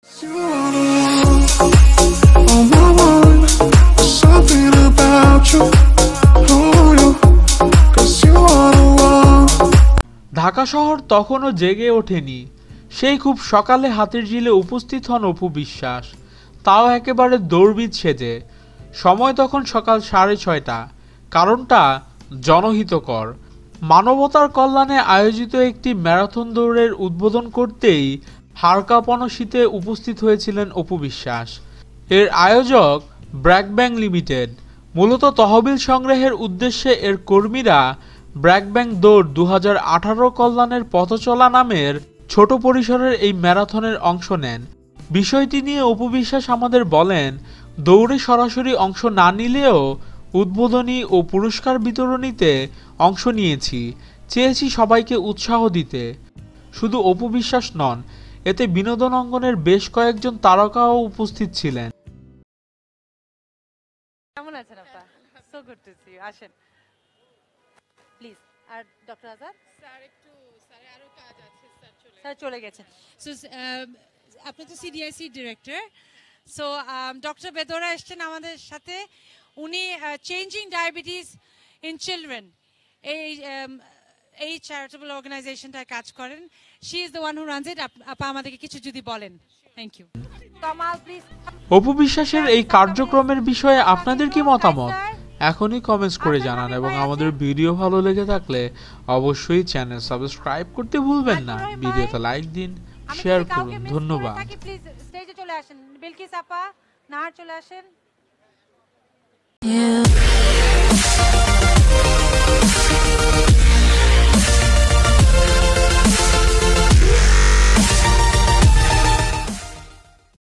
ঢাকা শহর তখনও জেগে ওঠেনি। সেই খুব সকালে হাতির ঝিলে উপস্থিত হন অপু বিশ্বাস, তাও একেবারে দৌড়বিদ সেজে। সময় তখন সকাল 6:30। কারণটা জনহিতকর। মানবতার কল্যাণে আয়োজিত একটি ম্যারাথন দৌড়ের উদ্বোধন করতেই হাড়কাঁপানো শীতে উপস্থিত হয়েছিলেন অপু বিশ্বাস। এর আয়োজক ব্র্যাক ব্যাংক লিমিটেড। মূলত তহবিল সংগ্রহের উদ্দেশ্যে এর কর্মীরা ব্র্যাক ব্যাংক দৌড় 2018 কল্যাণের পথচলা নামের ছোট পরিসরের এই ম্যারাথনের অংশ নেন। বিষয়টি নিয়ে অপু বিশ্বাস আমাদের বলেন, দৌড়ে সরাসরি অংশ না নিলেও উদ্বোধনী ও পুরস্কার বিতরণীতে অংশ নিয়েছি। চেয়েছি সবাইকে উৎসাহ দিতে। শুধু অপু বিশ্বাস নন, এতে বিনোদন অঙ্গনের বেশ কয়েকজন তারকাও উপস্থিত ছিলেন। কেমন আছেন আপা? So good to see you. আসেন প্লিজ। আর ডক্টর আজাদ স্যার আরো কাজ আছে, স্যার চলে গেছেন। সো আপনি তো CDIC director, so doctor Bedra এসছেন আমাদের সাথে। উনি চেঞ্জিং ডায়াবেটিস ইন চিলড্রেন এই চ্যারিটেবল অর্গানাইজেশনটায় কাজ করেন। She is the one who runs it. আপা আমাদেরকে কিছু যদি বলেন। Thank you. Kamal please. Apu বিশ্বাসের এই কার্যক্রমের বিষয়ে আপনাদের কি মতামত এখনই কমেন্টস করে জানান, এবং আমাদের ভিডিও ভালো লেগে থাকলে অবশ্যই চ্যানেল সাবস্ক্রাইব করতে ভুলবেন না। ভিডিওতে লাইক দিন, শেয়ার করুন। ধন্যবাদ। প্লিজ স্টেজে চলে আসেন। বিলকিস আপা, নাহার চলে আসেন।